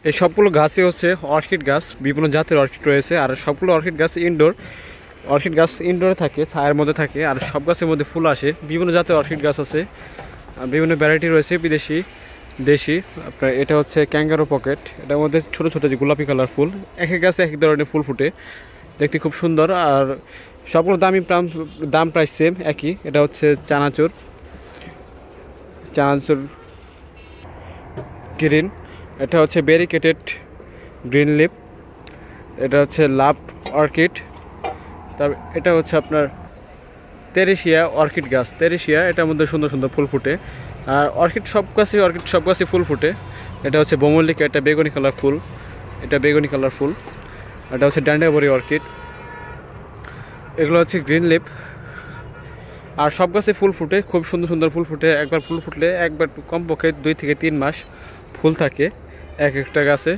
এই সবগুলো গাছই হচ্ছে অর্কিড গাছ, বিভিন্ন জাতের অর্কিড রয়েছে। আর সবগুলো অর্কিড গাছ ইনডোর, অর্কিড গাছ ইনডোরে থাকে, ছায়ার মধ্যে থাকে। আর সব গাছের মধ্যে ফুল আসে। বিভিন্ন জাতের অর্কিড গাছ আছে, বিভিন্ন ভ্যারাইটি রয়েছে, বিদেশি দেশি। আপনার এটা হচ্ছে ক্যাঙ্গারো পকেট, এটার মধ্যে ছোটো ছোটো যে গোলাপি কালার ফুল, এক এক গাছে এক এক ধরনের ফুল ফুটে, দেখতে খুব সুন্দর। আর সবগুলো দাম প্রায় সেম একই। এটা হচ্ছে চানাচুর গ্রিন, এটা হচ্ছে ব্যারিকেটেড গ্রিন লিপ, এটা হচ্ছে লাভ অর্কিড। তারপর এটা হচ্ছে আপনার তেরেশিয়া অর্কিড গাছ, তেরেশিয়া, এটার মধ্যে সুন্দর সুন্দর ফুল ফুটে। আর অর্কিড সব গাছে ফুল ফুটে। এটা হচ্ছে বোমল্লিকা, এটা বেগুনি কালার ফুল, এটা বেগুনি কালার ফুল। এটা হচ্ছে ড্যান্ডাবরি অর্কিড, এগুলো হচ্ছে গ্রিন লিপ। আর সব গাছে ফুল ফুটে, খুব সুন্দর সুন্দর ফুল ফুটে। একবার ফুল ফুটলে একবার কমপক্ষে 2 থেকে 3 মাস ফুল থাকে এক একটা গাছে।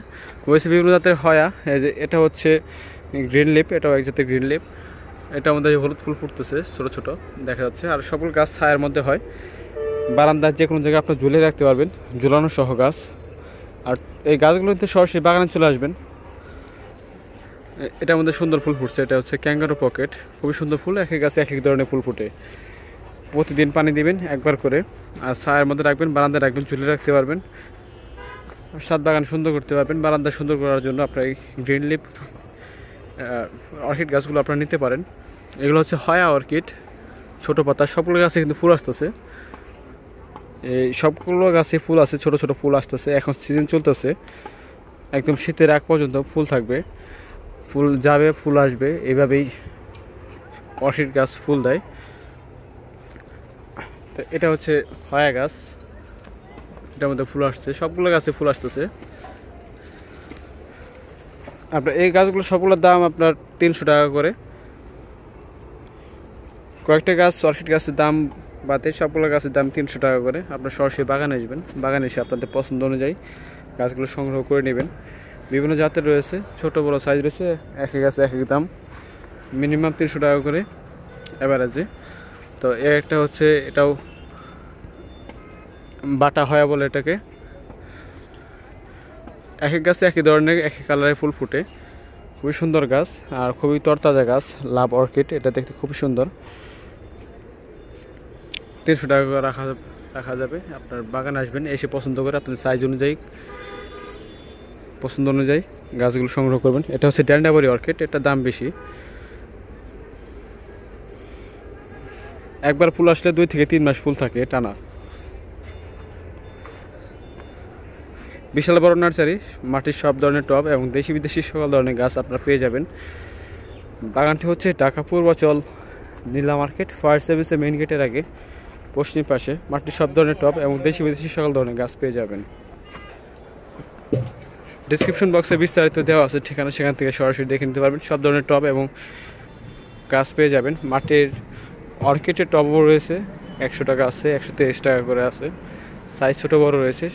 রয়েছে বিভিন্ন জাতের হয়া, এই যে এটা হচ্ছে গ্রিন লিপ, এটাও এক জাতের গ্রিন লিপ। এটা আমাদের হলুদ ফুল ফুটতেছে, ছোট ছোট দেখা যাচ্ছে। আর সকল গাছ ছায়ার মধ্যে হয়, বারান্দার যে কোনো জায়গায় আপনার ঝুলিয়ে রাখতে পারবেন, ঝুলানো সহ গাছ। আর এই গাছগুলোতে সরাসরি বাগানে চলে আসবেন। এটার মধ্যে সুন্দর ফুল ফুটছে, এটা হচ্ছে ক্যাঙ্গারো পকেট, খুবই সুন্দর ফুল। এক এক গাছে এক এক ধরনের ফুল ফুটে। প্রতিদিন পানি দিবেন একবার করে, আর ছায়ার মধ্যে রাখবেন, বারান্দায় রাখবেন, ঝুলিয়ে রাখতে পারবেন। ছাদ বাগান সুন্দর করতে পারবেন। বারান্দা সুন্দর করার জন্য আপনার এই গ্রিন লিপ অর্কিড গাছগুলো আপনারা নিতে পারেন। এগুলো হচ্ছে হয়া অর্কিড, ছোটো পাতা। সবগুলো গাছে কিন্তু ফুল আসতেছে, এই সবগুলো গাছে ফুল আছে, ছোট ছোট ফুল আসতেছে। এখন সিজন চলতেছে, একদম শীতের আগ পর্যন্ত ফুল থাকবে, ফুল যাবে, ফুল আসবে, এইভাবেই অর্কিড গাছ ফুল দেয়। তো এটা হচ্ছে হয়া গাছ, এটার মধ্যে ফুল আসছে, সবগুলো গাছে ফুল আসতেছে। আপনার এই গাছগুলো সবগুলোর দাম আপনার 300 টাকা করে। কয়েকটা গাছ অর্কিড গাছের দাম বাদে সবগুলো গাছের দাম 300 টাকা করে। আপনার সরাসরি বাগানে আসবেন, বাগানে এসে আপনাদের পছন্দ অনুযায়ী গাছগুলো সংগ্রহ করে নেবেন। বিভিন্ন জাতের রয়েছে, ছোট বড় সাইজ রয়েছে, এক এক গাছে এক এক দাম, মিনিমাম 300 টাকা করে অ্যাভারেজে। তো একটা হচ্ছে, এটাও বাটা হয়া বলে এটাকে। এক এক গাছে একই ধরনের এক এক কালারের ফুল ফুটে, খুবই সুন্দর গাছ আর খুবই তরতাজা গাছ। লাভ অর্কিড, এটা দেখতে খুবই সুন্দর। 300 টাকা করে রাখা যাবে। আপনার বাগানে আসবেন, এসে পছন্দ করে আপনার সাইজ অনুযায়ী, পছন্দ অনুযায়ী গাছগুলো সংগ্রহ করবেন। এটা হচ্ছে ড্যান্ডাবরি অর্কিড, এটার দাম বেশি। একবার ফুল আসলে 2 থেকে 3 মাস ফুল থাকে টানা। বিশাল বড় নার্সারি, মাটির সব ধরনের টব এবং দেশি বিদেশি সকল ধরনের গাছ আপনারা পেয়ে যাবেন। বাগানটি হচ্ছে ঢাকা পূর্বাচল নীলা মার্কেট, ফায়ার সার্ভিসের মেইন গেটের আগে পশ্চিম পাশে। মাটির সব ধরনের টব এবং দেশি বিদেশি সকল ধরনের গাছ পেয়ে যাবেন। ডিসক্রিপশন বক্সে বিস্তারিত দেওয়া আছে ঠিকানা, সেখান থেকে সরাসরি দেখে নিতে পারবেন। সব ধরনের টব এবং গাছ পেয়ে যাবেন। মাটির অর্কিডের টবও রয়েছে, 100 টাকা আছে, 130 টাকা করে আছে, সাইজ ছোট বড় রয়েছে।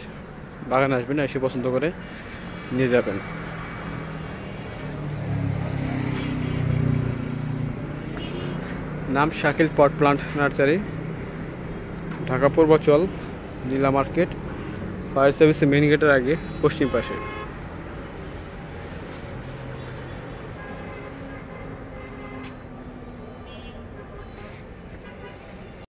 বাগান আসবেন, এসে পছন্দ করে নিয়ে যাবেন। নাম শাকিল পট প্লান্ট নার্সারি, ঢাকা পূর্বাচল নীলা মার্কেট, ফায়ার সার্ভিসের মেইন গেটের আগে পশ্চিম পাশে।